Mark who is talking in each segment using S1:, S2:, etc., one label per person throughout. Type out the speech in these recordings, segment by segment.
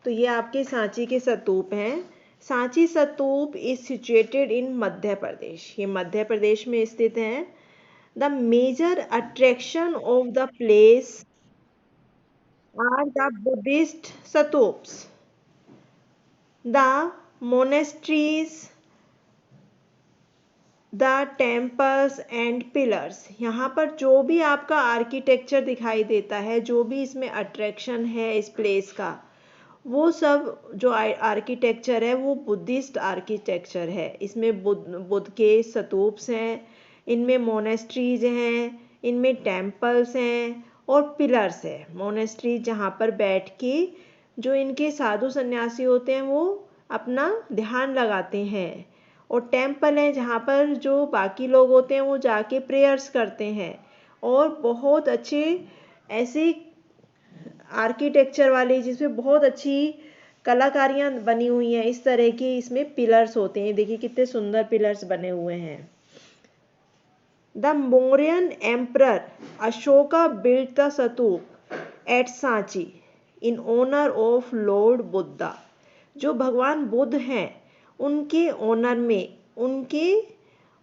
S1: तो ये आपके सांची के स्तूप हैं। Sanchi stupa is situated in Madhya Pradesh, ये मध्य प्रदेश में स्थित है। The major attraction of the place are the Buddhist stupas, the monasteries, the temples and pillars. यहाँ पर जो भी आपका आर्किटेक्चर दिखाई देता है, जो भी इसमें अट्रैक्शन है इस प्लेस का, वो सब जो आर्किटेक्चर है वो बुद्धिस्ट आर्किटेक्चर है। इसमें बुद्ध के स्तूप्स हैं, इनमें मोनेस्ट्रीज हैं, इनमें टेम्पल्स हैं और पिलर्स है। मोनेस्ट्रीज जहाँ पर बैठ के जो इनके साधु सन्यासी होते हैं वो अपना ध्यान लगाते हैं, और टेम्पल है जहाँ पर जो बाकी लोग होते हैं वो जाके प्रेयर्स करते हैं। और बहुत अच्छे ऐसे आर्किटेक्चर वाले जिसमें बहुत अच्छी कलाकारियाँ बनी हुई हैं, इस तरह के इसमें पिलर्स होते हैं। देखिए कितने सुंदर पिलर्स बने हुए हैं। The Mauryan emperor Ashoka built the stupa at Sanchi in honour of lord Buddha. जो भगवान बुद्ध हैं उनके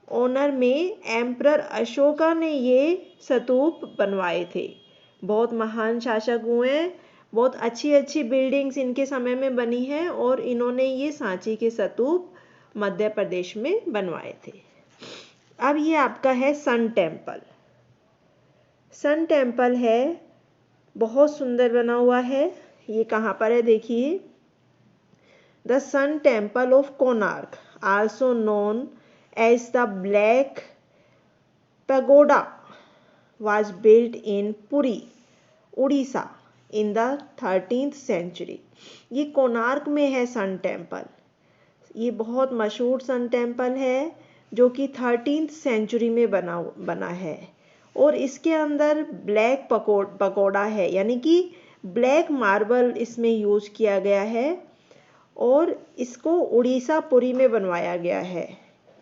S1: ऑनर में एम्परर अशोका ने ये स्तूप बनवाए थे। बहुत महान शासक हुए हैं, बहुत अच्छी अच्छी बिल्डिंग्स इनके समय में बनी हैं, और इन्होंने ये सांची के स्तूप मध्य प्रदेश में बनवाए थे। अब ये आपका है सन टेम्पल। सन टेम्पल है, बहुत सुंदर बना हुआ है। ये कहाँ पर है देखिए, the sun temple of Konark also known as the black pagoda was built in Puri Orissa in the 13th century. ये कोणार्क में है सन टेम्पल। ये बहुत मशहूर सन टेम्पल है जो कि 13th सेंचुरी में बना है, और इसके अंदर ब्लैक पकोड़ा है, यानी कि ब्लैक मार्बल इसमें यूज किया गया है, और इसको उड़ीसा पुरी में बनवाया गया है।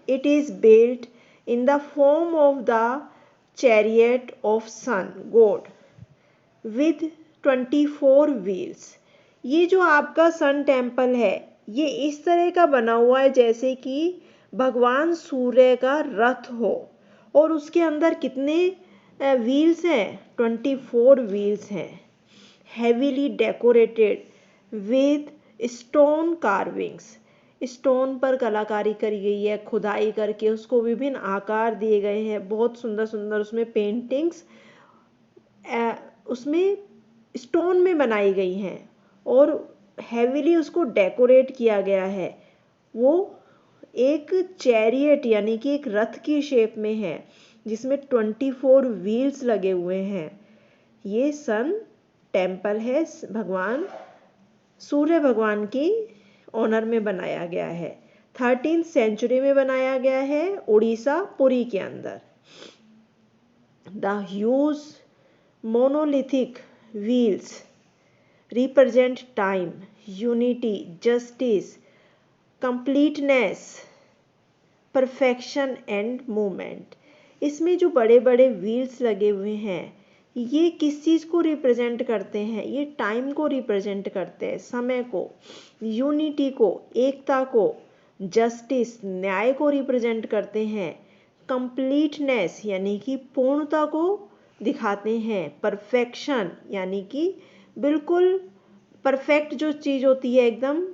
S1: It is built in the form of the chariot of sun god with 24 wheels. ये जो आपका सन टेम्पल है ये इस तरह का बना हुआ है जैसे कि भगवान सूर्य का रथ हो, और उसके अंदर कितने व्हील्स हैं, 24 व्हील्स हैं। Heavily decorated with stone carvings, stone पर कलाकारी करी गई है, खुदाई करके उसको विभिन्न आकार दिए गए हैं। बहुत सुंदर सुंदर उसमें पेंटिंग्स उसमें स्टोन में बनाई गई हैं, और हेवीली उसको डेकोरेट किया गया है। वो एक चैरियट यानी कि एक रथ की शेप में है जिसमें 24 व्हील्स लगे हुए हैं। ये सन टेम्पल है, भगवान सूर्य भगवान की ऑनर में बनाया गया है। 13th सेंचुरी में बनाया गया है उड़ीसा पुरी के अंदर। The huge monolithic wheels represent time, unity, justice, completeness, perfection and movement. इसमें जो बड़े बड़े व्हील्स लगे हुए हैं ये किस चीज़ को रिप्रेजेंट करते हैं, ये टाइम को रिप्रेजेंट करते हैं, समय को, यूनिटी को, एकता को, जस्टिस न्याय को रिप्रेजेंट करते हैं, कंप्लीटनेस यानी कि पूर्णता को दिखाते हैं, परफेक्शन यानी कि बिल्कुल परफेक्ट जो चीज़ होती है एकदम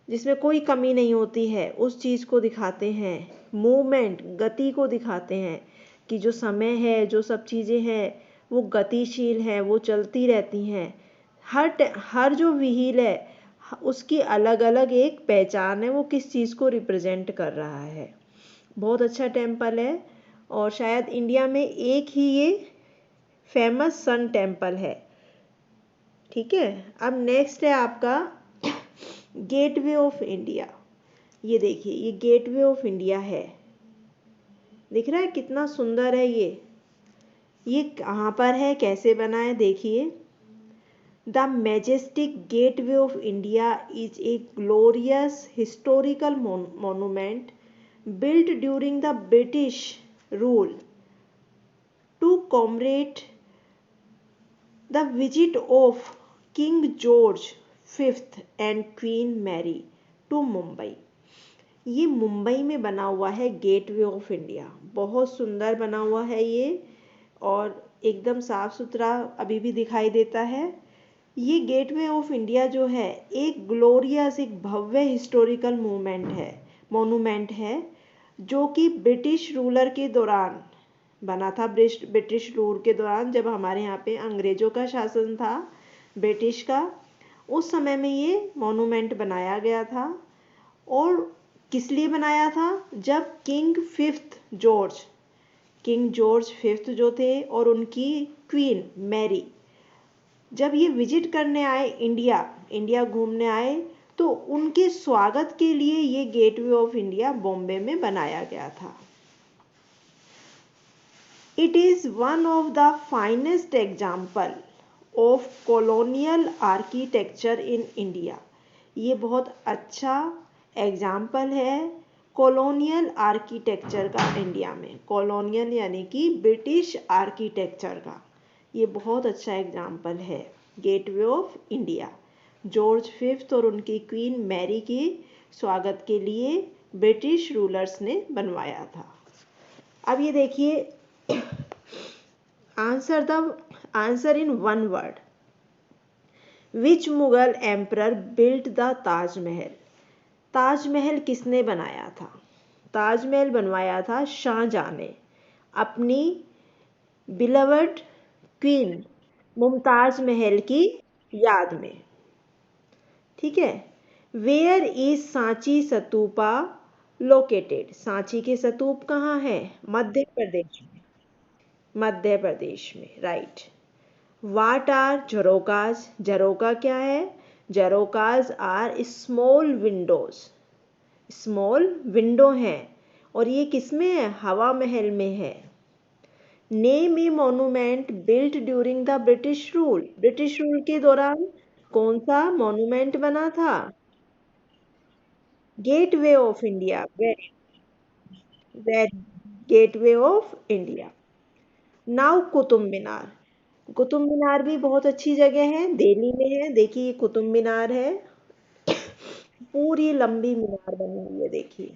S1: जिसमें कोई कमी नहीं होती है उस चीज़ को दिखाते हैं, मूवमेंट गति को दिखाते हैं कि जो समय है, जो सब चीज़ें हैं वो गतिशील हैं, वो चलती रहती हैं। हर जो व्हील है उसकी अलग अलग एक पहचान है, वो किस चीज़ को रिप्रेजेंट कर रहा है। बहुत अच्छा टेम्पल है, और शायद इंडिया में एक ही ये फेमस सन टेम्पल है। ठीक है, अब नेक्स्ट है आपका गेटवे ऑफ इंडिया। ये देखिए ये गेटवे ऑफ इंडिया है, दिख रहा है कितना सुंदर है ये कहाँ पर है, कैसे बना है देखिए। The majestic gateway of India is a glorious historical monument built during the British rule to commemorate the visit of King George fifth and queen Mary to Mumbai. ये मुंबई में बना हुआ है गेटवे ऑफ इंडिया। बहुत सुंदर बना हुआ है ये, और एकदम साफ सुथरा अभी भी दिखाई देता है। ये गेटवे ऑफ इंडिया जो है एक ग्लोरियस, एक भव्य हिस्टोरिकल मोनूमेंट है जो कि ब्रिटिश रूलर के दौरान बना था। ब्रिटिश रूल के दौरान, जब हमारे यहाँ पे अंग्रेजों का शासन था, ब्रिटिश का, उस समय में ये मोनूमेंट बनाया गया था। और किस लिए बनाया था? जब किंग जॉर्ज फिफ्थ जो थे और उनकी क्वीन मैरी, जब ये विजिट करने आए इंडिया घूमने आए, तो उनके स्वागत के लिए ये गेटवे ऑफ इंडिया बॉम्बे में बनाया गया था। It is one of the finest example of colonial architecture in India। ये बहुत अच्छा एग्जाम्पल है कॉलोनियल आर्किटेक्चर का इंडिया में। कॉलोनियल यानी कि ब्रिटिश आर्किटेक्चर का ये बहुत अच्छा एग्जाम्पल है। Gateway of India George fifth और उनकी क्वीन मैरी के स्वागत के लिए ब्रिटिश रूलर्स ने बनवाया था। अब ये देखिए, answer in one word. Which Mughal emperor built the Taj Mahal? Taj Mahal किसने बनाया था? ताजमहल बनवाया था शाहजहां ने अपनी बिलवर्ड क्वीन मुमताज महल की याद में। ठीक है। Where is Sanchi stupa located? Sanchi के स्तूप कहाँ है? मध्य प्रदेश में। मध्य प्रदेश में, राइट। What are झरोकाज? झरोका क्या है? Jharokhas are small windows. Small window हैं, और ये किसमें है? हवा महल में है। Name a monument built during the British rule? British rule के दौरान कौन सा मॉन्यूमेंट बना था? Gateway of India. Very very, Gateway of India. Now Qutub Minar. Qutub Minar भी बहुत अच्छी जगह है, दिल्ली में है। देखिए ये कुतुब मीनार है, पूरी लंबी मीनार बनी हुई है। देखिए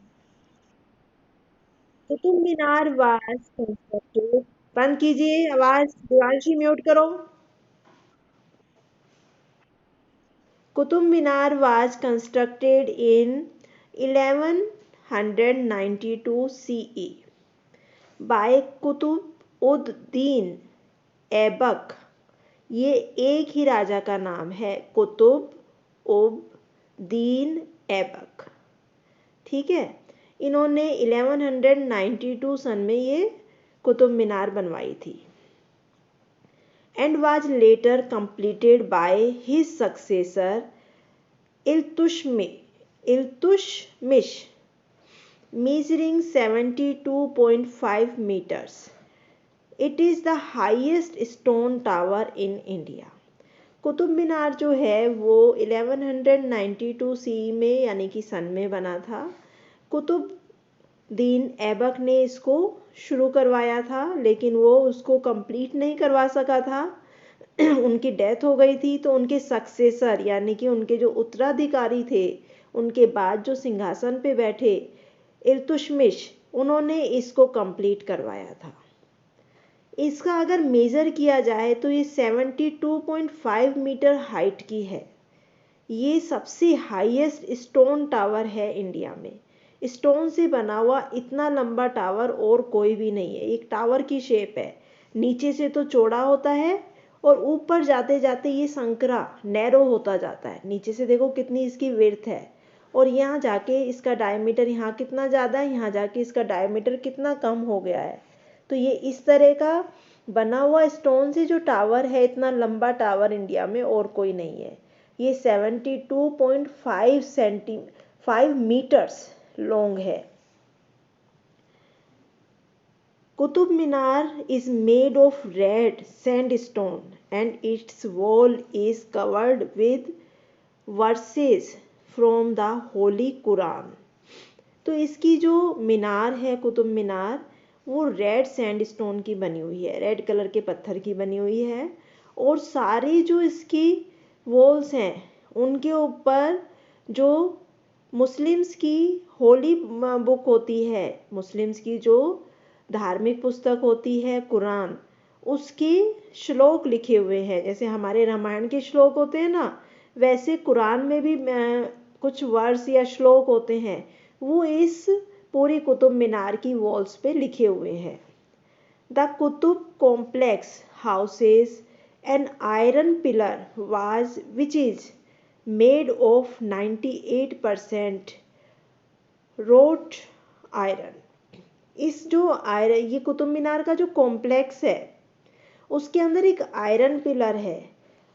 S1: कुतुब मीनार वाज कंस्ट्रक्टेड। बंद कीजिए आवाज, दिवांशी म्यूट करो। Qutub Minar was constructed in 1192 CE by Qutub ud din Aibak. ये एक ही राजा का नाम है, कुतुब उद दीन ऐबक। ठीक है। इन्होंने 1192 सन में ये कुतुब मीनार बनवाई थी, and was later completed by his successor Iltutmish, measuring 72.5 meters. It is the highest stone tower in India। Qutub Minar जो है वो 1192 CE में यानी कि सन में बना था। कुतुबदीन ऐबक ने इसको शुरू करवाया था, लेकिन वो उसको कंप्लीट नहीं करवा सका था। उनकी डेथ हो गई थी, तो उनके सक्सेसर यानी कि उनके जो उत्तराधिकारी थे, उनके बाद जो सिंहासन पे बैठे इल्तुशमिश, उन्होंने इसको कंप्लीट करवाया था। इसका अगर मेज़र किया जाए तो ये 72.5 मीटर हाइट की है। ये सबसे हाईएस्ट स्टोन टावर है इंडिया में। स्टोन से बना हुआ इतना लंबा टावर और कोई भी नहीं है। एक टावर की शेप है, नीचे से तो चौड़ा होता है और ऊपर जाते जाते ये संकरा नैरो होता जाता है। नीचे से देखो कितनी इसकी विड्थ है, और यहाँ जाके इसका डायमीटर यहाँ कितना ज़्यादा है, यहाँ जाके इसका डायमीटर कितना कम हो गया है। तो ये इस तरह का बना हुआ स्टोन से जो टावर है, इतना लंबा टावर इंडिया में और कोई नहीं है। ये 72.5 मीटर्स लॉन्ग है। Qutub Minar is made of red sandstone and its wall is covered with verses from the Holy Quran। तो इसकी जो मीनार है कुतुब मीनार, वो रेड सैंडस्टोन की बनी हुई है, रेड कलर के पत्थर की बनी हुई है, और सारी जो इसकी वॉल्स हैं उनके ऊपर जो मुस्लिम्स की होली बुक होती है, मुस्लिम्स की जो धार्मिक पुस्तक होती है कुरान, उसके श्लोक लिखे हुए हैं। जैसे हमारे रामायण के श्लोक होते हैं ना, वैसे कुरान में भी कुछ वर्स या श्लोक होते हैं, वो इस पूरी कुतुब मीनार की वॉल्स पे लिखे हुए हैं। The Qutub complex houses an iron pillar was which is made of 98% wrought iron। इस जो आयरन, ये कुतुब मीनार का जो कॉम्प्लेक्स है उसके अंदर एक आयरन पिलर है।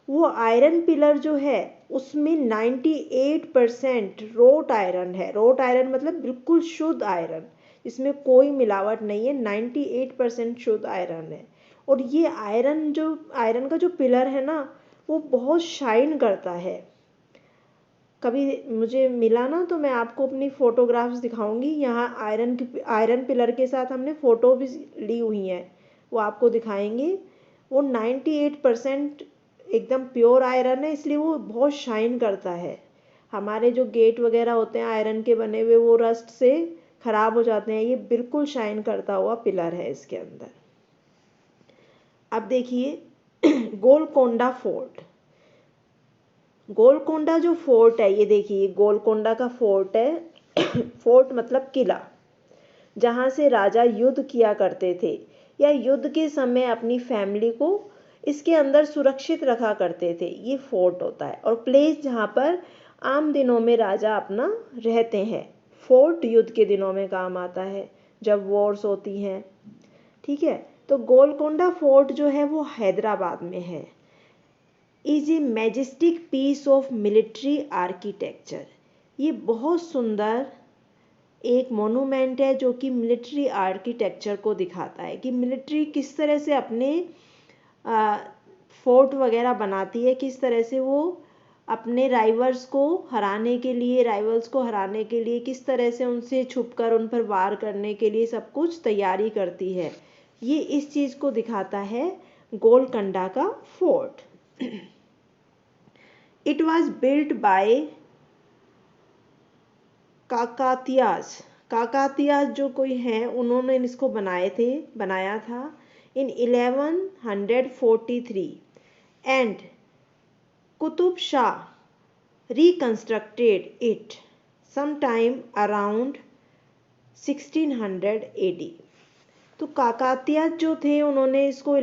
S1: वो आयरन पिलर जो है उसमें 98% रोट आयरन है। रोट आयरन मतलब बिल्कुल शुद्ध आयरन, इसमें कोई मिलावट नहीं है, 98% शुद्ध आयरन है। और ये आयरन का जो पिलर है ना, वो बहुत शाइन करता है। कभी मुझे मिला ना तो मैं आपको अपनी फ़ोटोग्राफ्स दिखाऊंगी। यहाँ आयरन पिलर के साथ हमने फ़ोटो भी ली हुई हैं, वो आपको दिखाएंगे। वो 98% एकदम प्योर आयरन है, इसलिए वो बहुत शाइन करता है। हमारे जो गेट वगैरह होते हैं आयरन के बने हुए, वो रस्ट से ख़राब हो जाते हैं, ये बिल्कुल शाइन करता हुआ पिलर है इसके अंदर। अब देखिए गोलकोंडा फोर्ट। गोलकोंडा जो फोर्ट है, ये देखिए गोलकोंडा का फोर्ट है। फोर्ट मतलब किला, जहाँ से राजा युद्ध किया करते थे या युद्ध के समय अपनी फैमिली को इसके अंदर सुरक्षित रखा करते थे, ये फोर्ट होता है। और प्लेस जहाँ पर आम दिनों में राजा अपना रहते हैं। फोर्ट युद्ध के दिनों में काम आता है, जब वॉर्स होती हैं, ठीक है। तो गोलकोंडा फोर्ट जो है वो हैदराबाद में है। Is a majestic piece of military architecture. ये बहुत सुंदर एक मोनूमेंट है जो कि मिलिट्री आर्किटेक्चर को दिखाता है कि मिलिट्री किस तरह से अपने फोर्ट वगैरह बनाती है, किस तरह से वो अपने राइवल्स को हराने के लिए किस तरह से उनसे छुपकर उन पर वार करने के लिए सब कुछ तैयारी करती है। ये इस चीज़ को दिखाता है गोलकोंडा का fort. It was built by काकातियाज जो कोई हैं उन्होंने इसको बनाया था in 1143 and Qutub Shah reconstructed it sometime around 1600 AD। तो काकातियाज जो थे उन्होंने इसको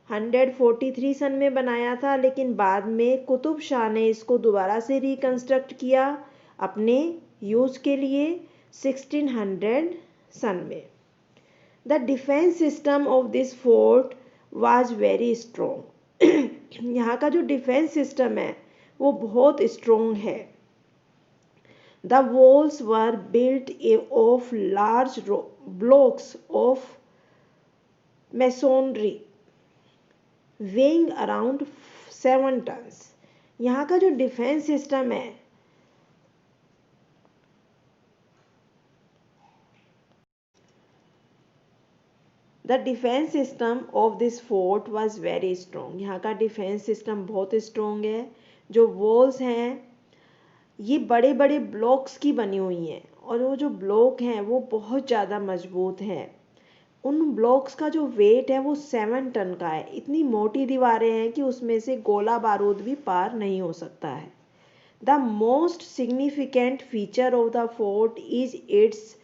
S1: 1143 सन में बनाया था, लेकिन बाद में कुतुब शाह ने इसको दोबारा से रिकंस्ट्रक्ट किया अपने यूज़ के लिए 1600 सन में। The defence system of this fort was very strong. यहाँ का जो डिफेंस सिस्टम है वो बहुत स्ट्रोंग है। The walls were built of large blocks of masonry weighing around 7 tons. यहाँ का जो डिफेंस सिस्टम है the defence system of this fort was very strong. यहाँ का डिफेंस सिस्टम बहुत स्ट्रोंग है। जो वॉल्स हैं ये बड़े बड़े ब्लॉक्स की बनी हुई हैं और वो जो ब्लॉक हैं वो बहुत ज़्यादा मजबूत हैं। उन ब्लॉक्स का जो वेट है वो 7 टन का है। इतनी मोटी दीवारें हैं कि उसमें से गोला बारूद भी पार नहीं हो सकता है। The most significant feature of the fort is it's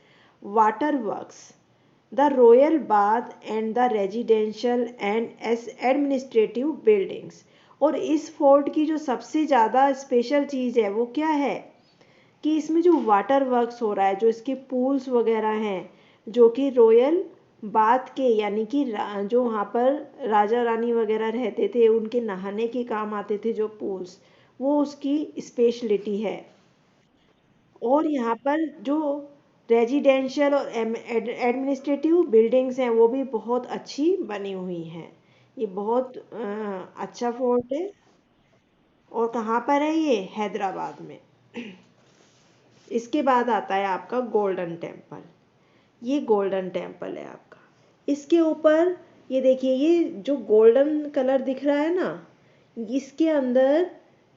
S1: water works, the royal bath and the residential and administrative buildings. और इस फोर्ट की जो सबसे ज़्यादा स्पेशल चीज़ है वो क्या है कि इसमें जो वाटर वर्क्स हो रहा है, जो इसके पूल्स वगैरह हैं, जो कि रॉयल बाथ के यानी कि जो वहाँ पर राजा रानी वगैरह रहते थे उनके नहाने के काम आते थे जो पूल्स, वो उसकी स्पेशलिटी है। और यहाँ पर जो रेजिडेंशियल और एडमिनिस्ट्रेटिव बिल्डिंग्स हैं वो भी बहुत अच्छी बनी हुई हैं। ये बहुत अच्छा फोर्ट है। और कहाँ पर है ये? हैदराबाद में। इसके बाद आता है आपका गोल्डन टेम्पल। ये गोल्डन टेम्पल है आपका। इसके ऊपर ये देखिए, ये जो गोल्डन कलर दिख रहा है ना, इसके अंदर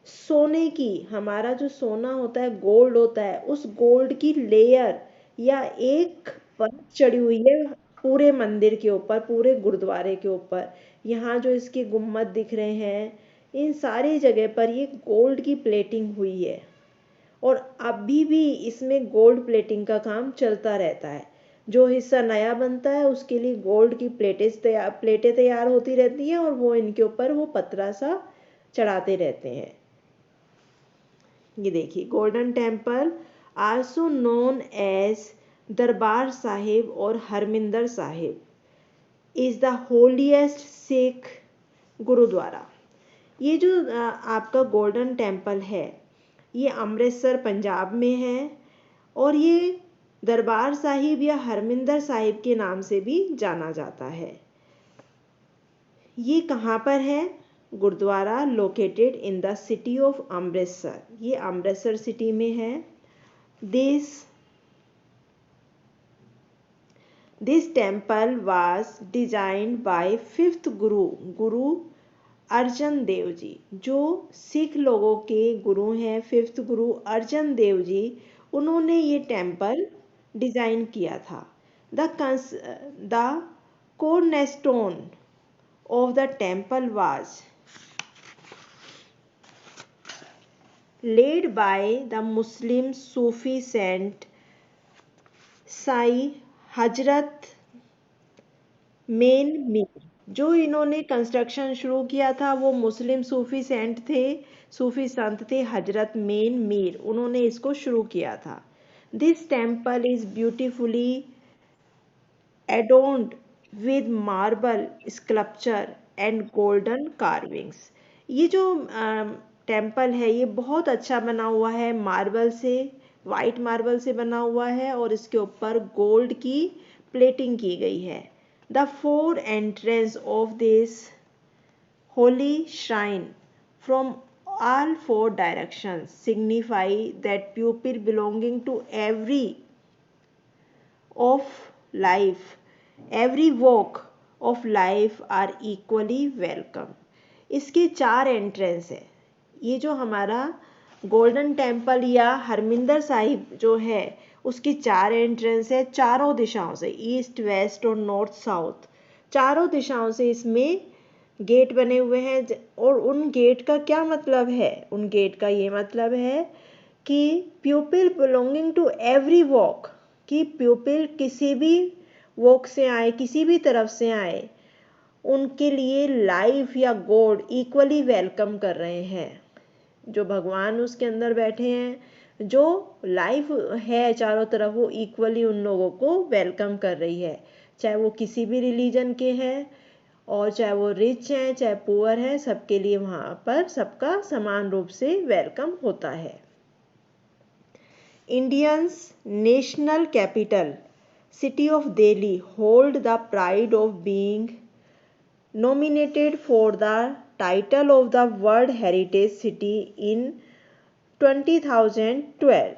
S1: सोने की, हमारा जो सोना होता है, गोल्ड होता है, उस गोल्ड की लेयर या एक परत चढ़ी हुई है पूरे मंदिर के ऊपर, पूरे गुरुद्वारे के ऊपर। यहाँ जो इसके गुम्मद दिख रहे हैं, इन सारी जगह पर ये गोल्ड की प्लेटिंग हुई है और अभी भी इसमें गोल्ड प्लेटिंग का काम चलता रहता है। जो हिस्सा नया बनता है उसके लिए गोल्ड की प्लेटें तैयार होती रहती हैं और वो इनके ऊपर वो पतरा सा चढ़ाते रहते हैं। ये देखिए, golden temple also known as Darbar Sahib और Harmandir Sahib is the holiest Sikh gurdwara. ये जो आपका गोल्डन टेम्पल है, ये अमृतसर पंजाब में है और ये दरबार साहिब या हरमिंदर साहिब के नाम से भी जाना जाता है। ये कहाँ पर है? Gurdwara located in the city of Amritsar, ये अमृतसर सिटी में है। This temple was designed by 5th Guru Arjan Dev ji. जो सिख लोगों के गुरु हैं 5th गुरु अर्जन देव जी, उन्होंने ये टेम्पल डिजाइन किया था। The cornerstone of the temple was laid by the Muslim Sufi saint Sai Hazrat main Mir. जो इन्होंने कंस्ट्रक्शन शुरू किया था वो मुस्लिम सूफी सेंट थे, सूफी संत थे हजरत मेन मीर, उन्होंने इसको शुरू किया था। This temple is beautifully adorned with marble sculpture and golden carvings। ये जो टेम्पल है ये बहुत अच्छा बना हुआ है, मार्बल से, वाइट मार्बल से बना हुआ है और इसके ऊपर गोल्ड की प्लेटिंग की गई है। The 4 entrance of this Holi shrine from all 4 directions signify that people belonging to every walk of life are equally welcome। इसके 4 एंट्रेंस है। ये जो हमारा गोल्डन टेम्पल या हरमिंदर साहिब जो है उसकी 4 एंट्रेंस है, चारों दिशाओं से, ईस्ट वेस्ट और नॉर्थ साउथ, चारों दिशाओं से इसमें गेट बने हुए हैं। और उन गेट का क्या मतलब है? उन गेट का ये मतलब है कि people belonging to every walk, कि पीपल किसी भी वॉक से आए, किसी भी तरफ से आए, उनके लिए लाइफ या गॉड इक्वली वेलकम कर रहे हैं। जो भगवान उसके अंदर बैठे हैं, जो लाइफ है चारों तरफ, वो इक्वली उन लोगों को वेलकम कर रही है, चाहे वो किसी भी रिलीजन के हैं और चाहे वो रिच हैं चाहे पुअर हैं, सबके लिए वहाँ पर सबका समान रूप से वेलकम होता है। India's national capital city of Delhi hold the pride of being nominated for the title of the World Heritage City in 2012।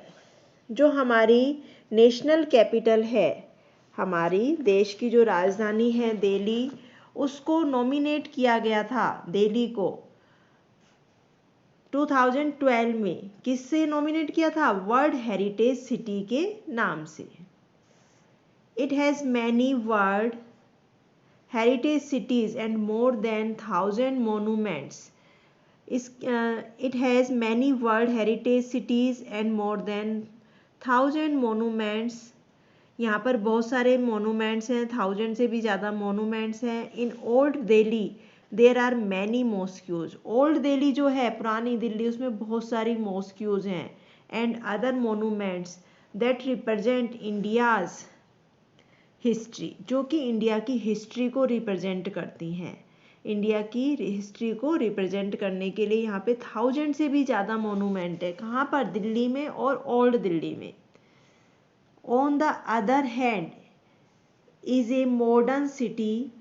S1: जो हमारी नेशनल कैपिटल है, हमारी देश की जो राजधानी है दिल्ली, उसको नॉमिनेट किया गया था, दिल्ली को 2012 में। किससे नॉमिनेट किया था? वर्ल्ड हेरिटेज सिटी के नाम से। It has many world heritage cities and more than 1000 monuments. It has many world heritage cities and more than 1000 monuments. यहाँ पर बहुत सारे मोनूमेंट्स हैं, 1000 से भी ज़्यादा मोनूमेंट्स हैं। In old Delhi there are many mosques. Old Delhi जो है, पुरानी दिल्ली, उसमें बहुत सारी मॉस्क्यूज हैं। And other monuments that represent India's history, जो कि इंडिया की हिस्ट्री को रिप्रेजेंट करती हैं। इंडिया की हिस्ट्री को रिप्रेजेंट करने के लिए यहाँ पे 1000 से भी ज़्यादा मोनूमेंट है। कहाँ पर? दिल्ली में और ओल्ड दिल्ली में। On the other hand is a modern city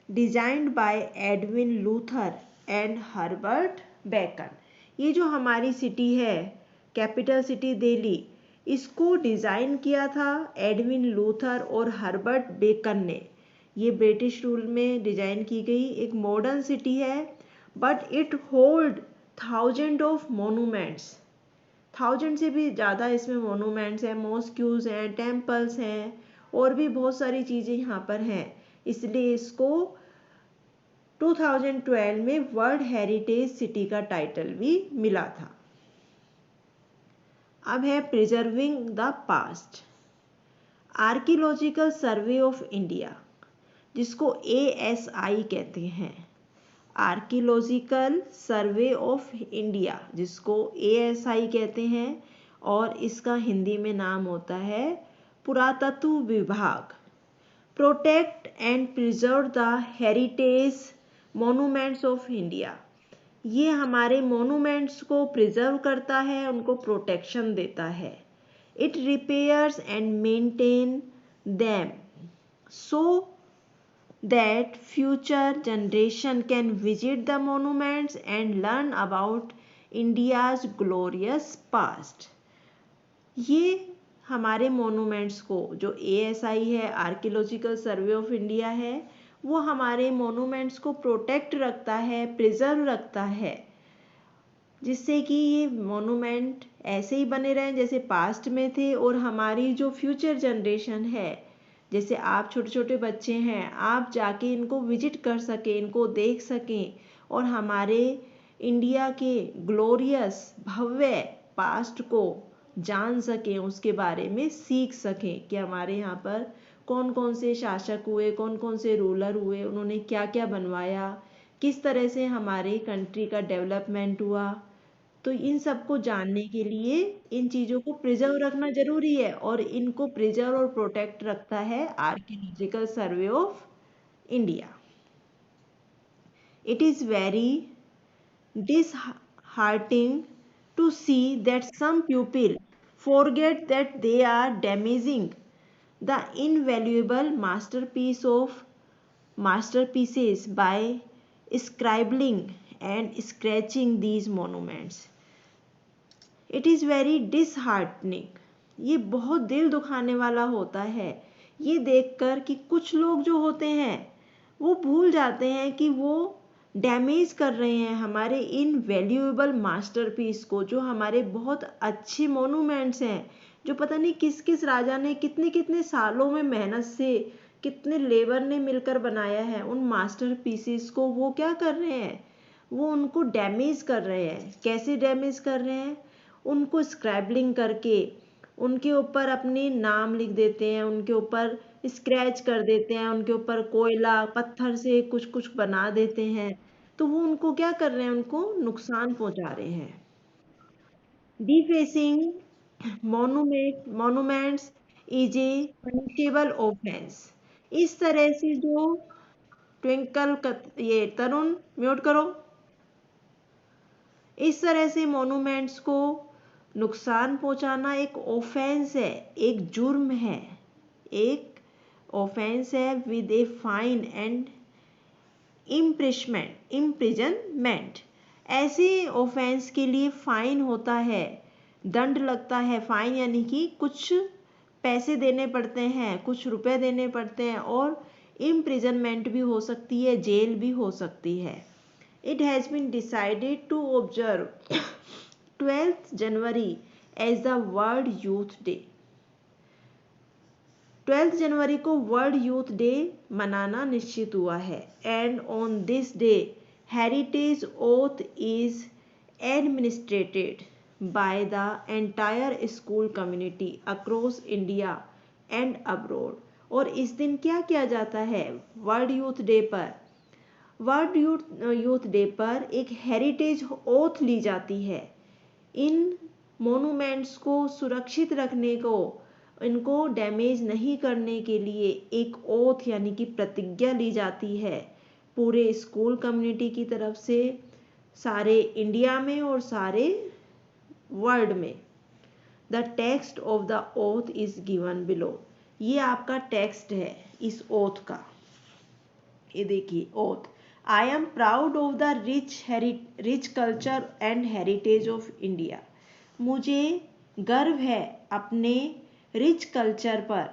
S1: designed by Edwin Luther and Herbert Bacon. ये जो हमारी सिटी है, कैपिटल सिटी दिल्ली, इसको डिज़ाइन किया था एडविन लूथर और हर्बर्ट बेकन ने। ये ब्रिटिश रूल में डिज़ाइन की गई एक मॉडर्न सिटी है, but it hold 1000 of monuments, 1000 से भी ज़्यादा इसमें मोनूमेंट्स हैं, मॉस्क्यूज हैं, टेम्पल्स हैं और भी बहुत सारी चीज़ें यहाँ पर हैं, इसलिए इसको 2012 में वर्ल्ड हेरिटेज सिटी का टाइटल भी मिला था। अब है preserving the past. Archaeological survey of India, जिसको ASI कहते हैं, आर्कियोलॉजिकल सर्वे ऑफ इंडिया जिसको ASI कहते हैं, और इसका हिंदी में नाम होता है पुरातत्व विभाग, protect and preserve the heritage monuments of India. ये हमारे मोनूमेंट्स को प्रिजर्व करता है, उनको प्रोटेक्शन देता है। It repairs and maintain them so that future generation can visit the monuments and learn about India's glorious past। ये हमारे मोनूमेंट्स को, जो ASI है, आर्कियोलॉजिकल सर्वे ऑफ इंडिया है, वो हमारे मोनूमेंट्स को प्रोटेक्ट रखता है, प्रिजर्व रखता है, जिससे कि ये मोनूमेंट ऐसे ही बने रहें जैसे पास्ट में थे, और हमारी जो फ्यूचर जनरेशन है, जैसे आप छोटे छोटे बच्चे हैं, आप जाके इनको विजिट कर सकें, इनको देख सकें और हमारे इंडिया के ग्लोरियस भव्य पास्ट को जान सकें, उसके बारे में सीख सकें कि हमारे यहाँ पर कौन कौन से शासक हुए, कौन कौन से रूलर हुए, उन्होंने क्या क्या बनवाया, किस तरह से हमारे कंट्री का डेवलपमेंट हुआ। तो इन सबको जानने के लिए इन चीज़ों को प्रिजर्व रखना जरूरी है, और इनको प्रिजर्व और प्रोटेक्ट रखता है archaeological survey of India. It is very disheartening to see that some people forget that they are damaging the invaluable masterpieces by scribbling and scratching these monuments। It is very disheartening, ये बहुत दिल दुखाने वाला होता है ये देखकर कि कुछ लोग जो होते हैं वो भूल जाते हैं कि वो डैमेज कर रहे हैं हमारे इन वैल्यूएबल मास्टरपीस को, जो हमारे बहुत अच्छे मोनूमेंट्स हैं, जो पता नहीं किस किस राजा ने कितने कितने सालों में मेहनत से, कितने लेबर ने मिलकर बनाया है। उन मास्टरपीसेस को वो क्या कर रहे हैं, वो उनको डैमेज कर रहे हैं। कैसे डैमेज कर रहे हैं, उनको स्क्रैबलिंग करके उनके ऊपर अपने नाम लिख देते हैं, उनके ऊपर स्क्रैच कर देते हैं, उनके ऊपर कोयला पत्थर से कुछ कुछ बना देते हैं। तो वो उनको क्या कर रहे हैं, उनको नुकसान पहुंचा रहे हैं। Defacing monuments is a punishable offence. इस तरह से जो ये तरुण म्यूट करो, इस तरह से मोनूमेंट्स को नुकसान पहुंचाना एक ऑफेंस है, एक जुर्म है, एक ऑफेंस है with a fine and imprisonment. ऐसे ऑफेंस के लिए फाइन होता है, दंड लगता है। फाइन यानी कि कुछ पैसे देने पड़ते हैं, कुछ रुपए देने पड़ते हैं, और इम्प्रिजनमेंट भी हो सकती है, जेल भी हो सकती है। It has been decided to observe 12th January as the World Youth Day। 12th जनवरी को वर्ल्ड यूथ डे मनाना निश्चित हुआ है। And on this day heritage oath is administrated by the entire school community across India and abroad. और इस दिन क्या किया जाता है, वर्ल्ड यूथ डे पर, वर्ल्ड यूथ डे पर एक हेरिटेज ओथ ली जाती है। इन मोनूमेंट्स को सुरक्षित रखने को, इनको डैमेज नहीं करने के लिए एक ओथ यानी कि प्रतिज्ञा ली जाती है पूरे स्कूल कम्युनिटी की तरफ से, सारे इंडिया में और सारे वर्ल्ड में। The text of the oath is given below. ये आपका टेक्स्ट है इस ओथ का, ये देखिए oath. I am proud of the rich culture and heritage of India। मुझे गर्व है अपने रिच कल्चर पर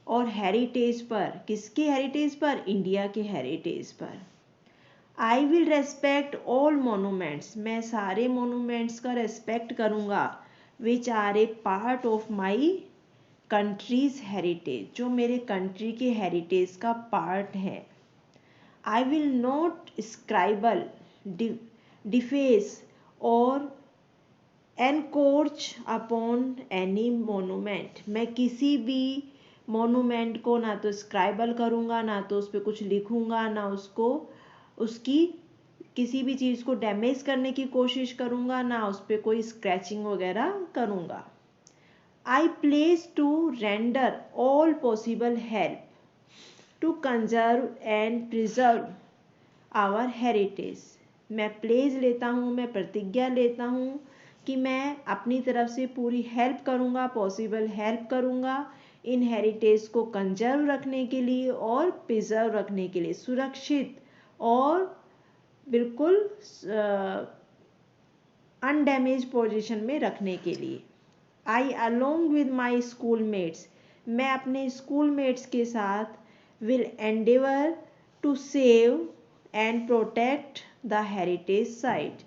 S1: और हेरिटेज पर। किसके हेरिटेज पर, इंडिया के हेरिटेज पर। I will respect all monuments, मैं सारे मोनूमेंट्स का रेस्पेक्ट करूँगा, which are a part of my country's heritage, जो मेरे कंट्री के हेरिटेज का पार्ट है। I will not scribble, deface और एनकोर्च अपॉन एनी मोनूमेंट, मैं किसी भी मोनूमेंट को ना तो स्क्राइबल करूँगा, ना तो उस पर कुछ लिखूँगा, ना उसकी किसी भी चीज़ को डैमेज करने की कोशिश करूँगा, ना उस पर कोई स्क्रैचिंग वगैरह करूँगा। I pledge to render all possible help to conserve and preserve our heritage, मैं प्लेज लेता हूँ, मैं प्रतिज्ञा लेता हूँ कि मैं अपनी तरफ से पूरी हेल्प करूँगा, पॉसिबल हेल्प करूँगा इन हेरिटेज को कंजर्व रखने के लिए और प्रिजर्व रखने के लिए, सुरक्षित और बिल्कुल अनडैमेज पोजीशन में रखने के लिए। I along with my schoolmates, मैं अपने स्कूल मेट्स के साथ will endeavour to save and protect the heritage site,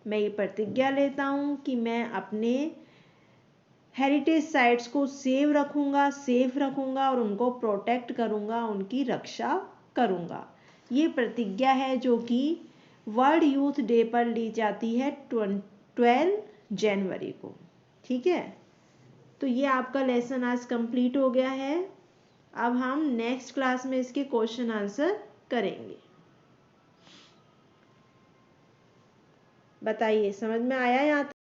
S1: मैं ये प्रतिज्ञा लेता हूँ कि मैं अपने हेरिटेज साइट्स को सेव रखूँगा, सेफ रखूँगा और उनको प्रोटेक्ट करूँगा, उनकी रक्षा करूँगा। ये प्रतिज्ञा है जो कि वर्ल्ड यूथ डे पर ली जाती है 12 जनवरी को। ठीक है, तो ये आपका लेसन आज कंप्लीट हो गया है। अब हम नेक्स्ट क्लास में इसके क्वेश्चन आंसर करेंगे। बताइए समझ में आया यहाँ तक?